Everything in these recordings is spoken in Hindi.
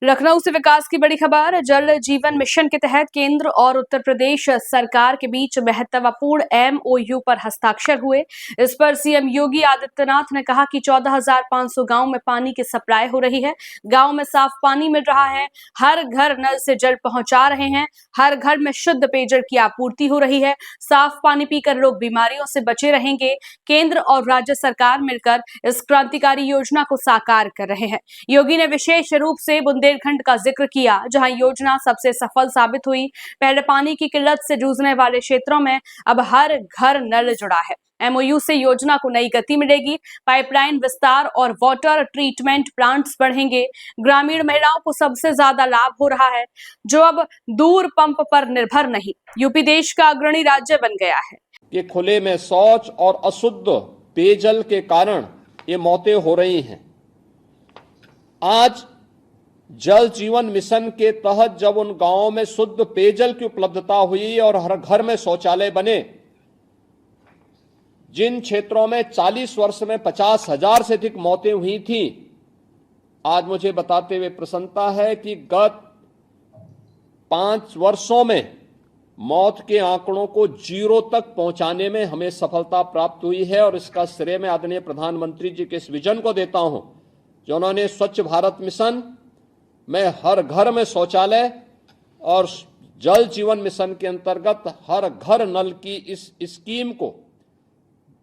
लखनऊ से विकास की बड़ी खबर। जल जीवन मिशन के तहत केंद्र और उत्तर प्रदेश सरकार के बीच महत्वपूर्ण एमओयू पर हस्ताक्षर हुए। इस पर सीएम योगी आदित्यनाथ ने कहा कि 14,500 गांव में पानी की सप्लाई हो रही है। गांव में साफ पानी मिल रहा है। हर घर नल से जल पहुंचा रहे हैं। हर घर में शुद्ध पेयजल की आपूर्ति हो रही है। साफ पानी पीकर लोग बीमारियों से बचे रहेंगे। केंद्र और राज्य सरकार मिलकर इस क्रांतिकारी योजना को साकार कर रहे हैं। योगी ने विशेष रूप से बुंदेलखंड का जिक्र किया, जहां योजना सबसे सफल साबित हुई। पहले पानी की किल्लत से जूझने वाले क्षेत्रों में अब हर घर नल जुड़ा है। एमओयू से योजना को नई गति मिलेगी। पाइपलाइन विस्तार और वाटर ट्रीटमेंट प्लांट्स बढ़ेंगे। ग्रामीण महिलाओं को सबसे ज्यादा लाभ हो रहा है, जो अब दूर पंप पर निर्भर नहीं। यूपी देश का अग्रणी राज्य बन गया है। कि खुले में शौच और अशुद्ध पेयजल के कारण ये मौतें हो रही हैं। आज जल जीवन मिशन के तहत जब उन गांवों में शुद्ध पेयजल की उपलब्धता हुई और हर घर में शौचालय बने, जिन क्षेत्रों में 40 वर्ष में 50,000 से अधिक मौतें हुई थी, आज मुझे बताते हुए प्रसन्नता है कि गत 5 वर्षों में मौत के आंकड़ों को 0 तक पहुंचाने में हमें सफलता प्राप्त हुई है। और इसका श्रेय मैं आदरणीय प्रधानमंत्री जी के इस विजन को देता हूं, जो उन्होंने स्वच्छ भारत मिशन में हर घर में शौचालय और जल जीवन मिशन के अंतर्गत हर घर नल की इस स्कीम को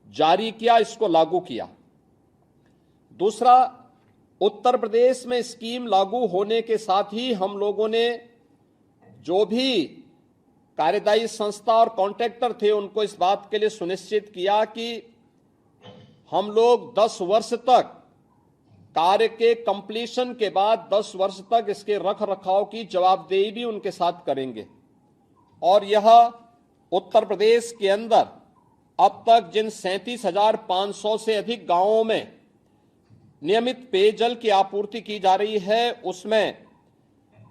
जारी किया, इसको लागू किया। दूसरा, उत्तर प्रदेश में स्कीम लागू होने के साथ ही हम लोगों ने जो भी कार्यदायी संस्था और कॉन्ट्रैक्टर थे, उनको इस बात के लिए सुनिश्चित किया कि हम लोग 10 वर्ष तक कार्य के कंप्लीशन के बाद 10 वर्ष तक इसके रख रखाव की जवाबदेही भी उनके साथ करेंगे। और यह उत्तर प्रदेश के अंदर अब तक जिन 37,500 से अधिक गांवों में नियमित पेयजल की आपूर्ति की जा रही है, उसमें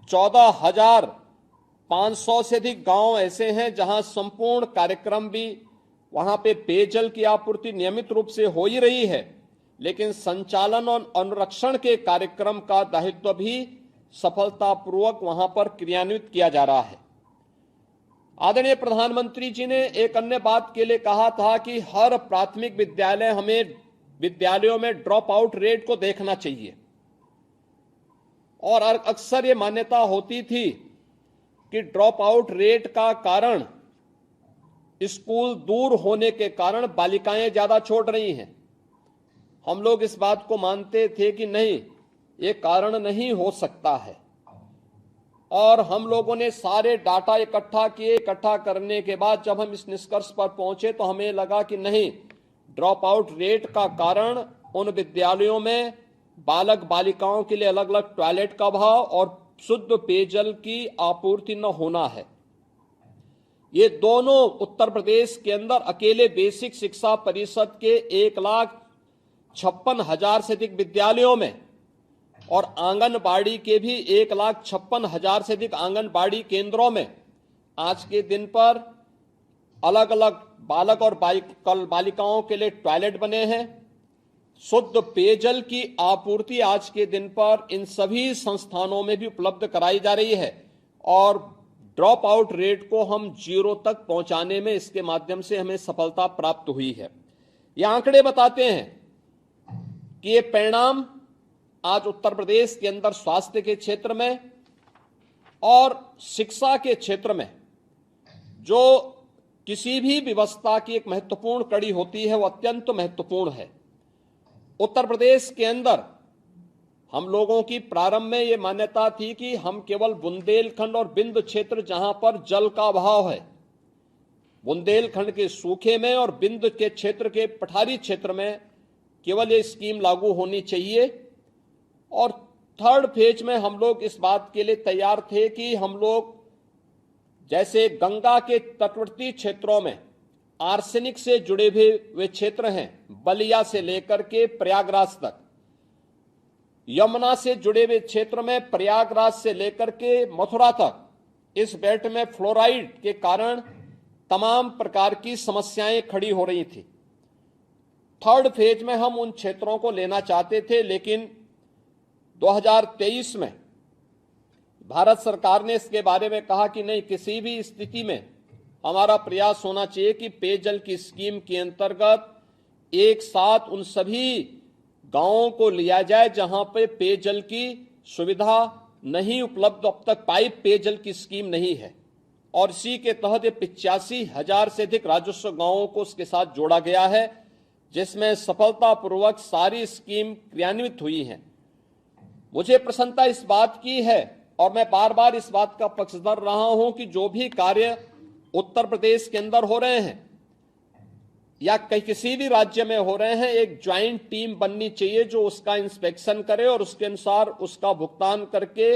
14,500 से अधिक गांव ऐसे हैं जहां संपूर्ण कार्यक्रम भी वहां पे पेयजल की आपूर्ति नियमित रूप से हो ही रही है, लेकिन संचालन और अनुरक्षण के कार्यक्रम का दायित्व भी सफलतापूर्वक वहां पर क्रियान्वित किया जा रहा है। आदरणीय प्रधानमंत्री जी ने एक अन्य बात के लिए कहा था कि हर प्राथमिक विद्यालय, हमें विद्यालयों में ड्रॉप आउट रेट को देखना चाहिए। और अक्सर ये मान्यता होती थी कि ड्रॉप आउट रेट का कारण स्कूल दूर होने के कारण बालिकाएं ज्यादा छोड़ रही हैं। हम लोग इस बात को मानते थे कि नहीं, ये कारण नहीं हो सकता है। और हम लोगों ने सारे डाटा इकट्ठा किए। इकट्ठा करने के बाद जब हम इस निष्कर्ष पर पहुंचे तो हमें लगा कि नहीं, ड्रॉप आउट रेट का कारण उन विद्यालयों में बालक बालिकाओं के लिए अलग अलग टॉयलेट का अभाव और शुद्ध पेयजल की आपूर्ति न होना है। ये दोनों उत्तर प्रदेश के अंदर अकेले बेसिक शिक्षा परिषद के 1,56,000 से अधिक विद्यालयों में और आंगनबाड़ी के भी 1,56,000 से अधिक आंगनबाड़ी केंद्रों में आज के दिन पर अलग अलग बालक और बालिकाओं के लिए टॉयलेट बने हैं। शुद्ध पेयजल की आपूर्ति आज के दिन पर इन सभी संस्थानों में भी उपलब्ध कराई जा रही है और ड्रॉप आउट रेट को हम 0 तक पहुंचाने में इसके माध्यम से हमें सफलता प्राप्त हुई है। ये आंकड़े बताते हैं कि ये परिणाम आज उत्तर प्रदेश के अंदर स्वास्थ्य के क्षेत्र में और शिक्षा के क्षेत्र में जो किसी भी व्यवस्था की एक महत्वपूर्ण कड़ी होती है, वो अत्यंत महत्वपूर्ण है। उत्तर प्रदेश के अंदर हम लोगों की प्रारंभ में ये मान्यता थी कि हम केवल बुंदेलखंड और बिंद क्षेत्र, जहां पर जल का अभाव है, बुंदेलखंड के सूखे में और बिंद के क्षेत्र के पठारी क्षेत्र में केवल ये स्कीम लागू होनी चाहिए। और थर्ड फेज में हम लोग इस बात के लिए तैयार थे कि हम लोग जैसे गंगा के तटवर्ती क्षेत्रों में आर्सेनिक से जुड़े हुए क्षेत्र हैं, बलिया से लेकर के प्रयागराज तक, यमुना से जुड़े हुए क्षेत्र में प्रयागराज से लेकर के मथुरा तक, इस बेल्ट में फ्लोराइड के कारण तमाम प्रकार की समस्याएं खड़ी हो रही थी। थर्ड फेज में हम उन क्षेत्रों को लेना चाहते थे, लेकिन 2023 में भारत सरकार ने इसके बारे में कहा कि नहीं, किसी भी स्थिति में हमारा प्रयास होना चाहिए कि पेयजल की स्कीम के अंतर्गत एक साथ उन सभी गांवों को लिया जाए जहां पे पेयजल की सुविधा नहीं उपलब्ध, अब तक पाइप पेयजल की स्कीम नहीं है, और इसी के तहत 85,000 से अधिक राजस्व गांवों को उसके साथ जोड़ा गया है, जिसमें सफलतापूर्वक सारी स्कीम क्रियान्वित हुई है। मुझे प्रसन्नता इस बात की है और मैं बार बार इस बात का पक्षधर रहा हूं कि जो भी कार्य उत्तर प्रदेश के अंदर हो रहे हैं या किसी भी राज्य में हो रहे हैं, एक ज्वाइंट टीम बननी चाहिए जो उसका इंस्पेक्शन करे और उसके अनुसार उसका भुगतान करके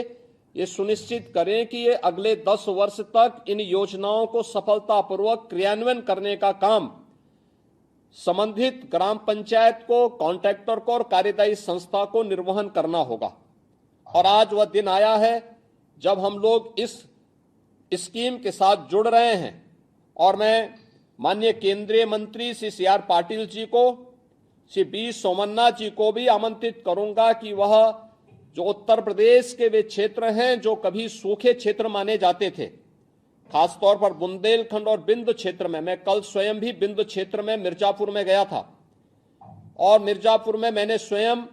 ये सुनिश्चित करें कि ये अगले 10 वर्ष तक इन योजनाओं को सफलतापूर्वक क्रियान्वयन करने का काम संबंधित ग्राम पंचायत को, कॉन्ट्रैक्टर को और कार्यदायी संस्था को निर्वहन करना होगा। और आज वह दिन आया है जब हम लोग इस स्कीम के साथ जुड़ रहे हैं, और मैं माननीय केंद्रीय मंत्री श्री CR पाटिल जी को, श्री B सोमन्ना जी को भी आमंत्रित करूंगा कि वह जो उत्तर प्रदेश के वे क्षेत्र हैं जो कभी सूखे क्षेत्र माने जाते थे, खासतौर पर बुंदेलखंड और बिंद क्षेत्र में, मैं कल स्वयं भी बिंद क्षेत्र में मिर्जापुर में गया था और मिर्जापुर में मैंने स्वयं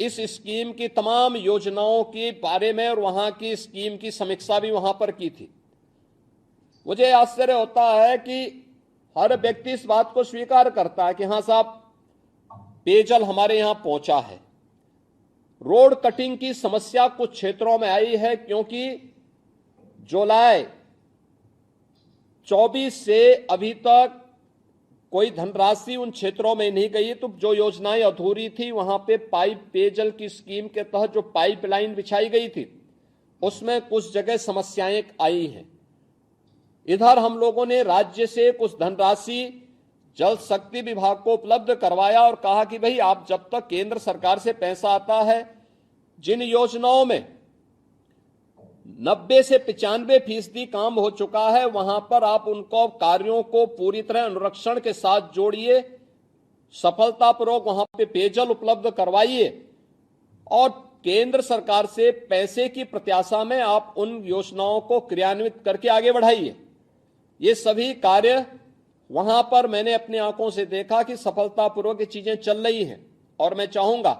इस स्कीम की तमाम योजनाओं के बारे में और वहां की स्कीम की समीक्षा भी वहां पर की थी। मुझे आश्चर्य होता है कि हर व्यक्ति इस बात को स्वीकार करता है कि हाँ साहब, पेयजल हमारे यहां पहुंचा है। रोड कटिंग की समस्या कुछ क्षेत्रों में आई है क्योंकि जुलाई 24 से अभी तक कोई धनराशि उन क्षेत्रों में नहीं गई, तो जो योजनाएं अधूरी थी वहां पे पाइप पेयजल की स्कीम के तहत जो पाइपलाइन बिछाई गई थी उसमें कुछ जगह समस्याएं आई हैं। इधर हम लोगों ने राज्य से कुछ धनराशि जल शक्ति विभाग को उपलब्ध करवाया और कहा कि भाई आप जब तक केंद्र सरकार से पैसा आता है, जिन योजनाओं में 90 से 95% काम हो चुका है वहां पर आप उनको कार्यों को पूरी तरह अनुरक्षण के साथ जोड़िए, सफलतापूर्वक वहां पे पेयजल उपलब्ध करवाइए और केंद्र सरकार से पैसे की प्रत्याशा में आप उन योजनाओं को क्रियान्वित करके आगे बढ़ाइए। ये सभी कार्य वहां पर मैंने अपनी आंखों से देखा कि सफलतापूर्वक ये चीजें चल रही हैं, और मैं चाहूंगा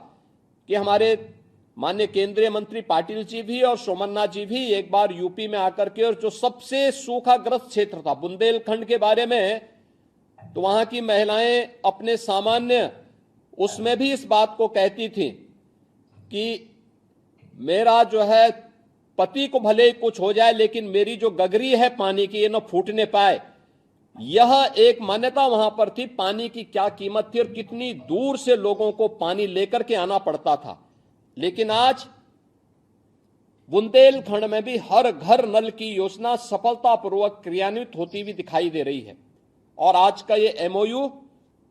कि हमारे माननीय केंद्रीय मंत्री पाटिल जी भी और सोमन्ना जी भी एक बार यूपी में आकर के, और जो सबसे सूखाग्रस्त क्षेत्र था बुंदेलखंड के बारे में, तो वहां की महिलाएं अपने सामान्य उसमें भी इस बात को कहती थी कि मेरा जो है पति को भले ही कुछ हो जाए लेकिन मेरी जो गगरी है पानी की ये न फूटने पाए। यह एक मान्यता वहां पर थी। पानी की क्या कीमत थी और कितनी दूर से लोगों को पानी लेकर के आना पड़ता था। लेकिन आज बुंदेलखंड में भी हर घर नल की योजना सफलतापूर्वक क्रियान्वित होती हुई दिखाई दे रही है, और आज का ये MOU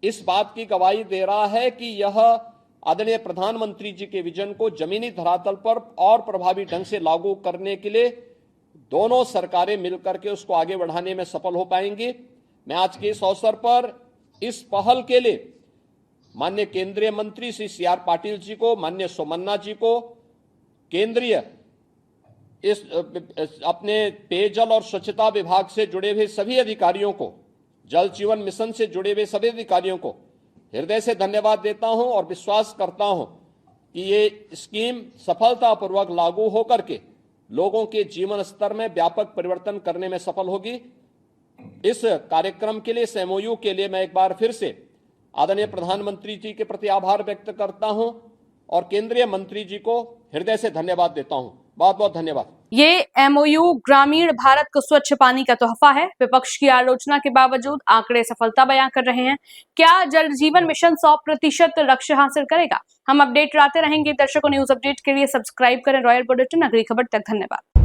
इस बात की गवाही दे रहा है कि यह आदरणीय प्रधानमंत्री जी के विजन को जमीनी धरातल पर और प्रभावी ढंग से लागू करने के लिए दोनों सरकारें मिलकर के उसको आगे बढ़ाने में सफल हो पाएंगी। मैं आज के इस अवसर पर इस पहल के लिए माननीय केंद्रीय मंत्री श्री CR पाटिल जी को, माननीय सोमन्ना जी को, केंद्रीय इस अपने पेयजल और स्वच्छता विभाग से जुड़े हुए सभी अधिकारियों को, जल जीवन मिशन से जुड़े हुए सभी अधिकारियों को हृदय से धन्यवाद देता हूं और विश्वास करता हूं कि ये स्कीम सफलतापूर्वक लागू होकर के लोगों के जीवन स्तर में व्यापक परिवर्तन करने में सफल होगी। इस कार्यक्रम के लिए, इस MOU के लिए मैं एक बार फिर से आदरणीय प्रधानमंत्री जी के प्रति आभार व्यक्त करता हूं और केंद्रीय मंत्री जी को हृदय से धन्यवाद देता हूं। बहुत बहुत धन्यवाद। ये MOU ग्रामीण भारत को स्वच्छ पानी का तोहफा है। विपक्ष की आलोचना के बावजूद आंकड़े सफलता बयां कर रहे हैं। क्या जल जीवन मिशन 100% लक्ष्य हासिल करेगा? हम अपडेट लाते रहेंगे। दर्शकों, न्यूज अपडेट के लिए सब्सक्राइब करें रॉयल बुलेटिन अगली खबर तक। धन्यवाद।